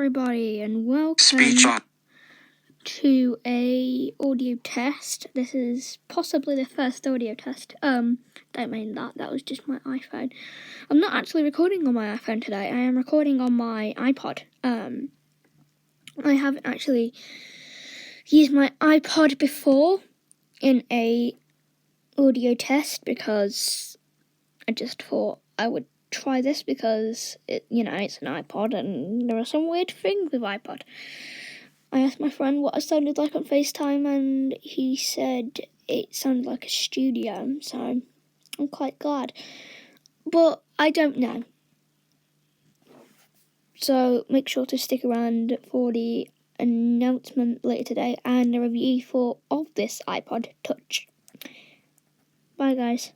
everybody, and welcome to a audio test. This is possibly the first audio test. Don't mind that. That was just my iPhone. I'm not actually recording on my iPhone today. I am recording on my iPod. I haven't actually used my iPod before in a audio test because I just thought I would try this because it's an iPod and there are some weird things with iPod. I asked my friend what it sounded like on FaceTime and he said it sounded like a studio, so I'm quite glad. But I don't know. So make sure to stick around for the announcement later today and the review of this iPod Touch. Bye guys.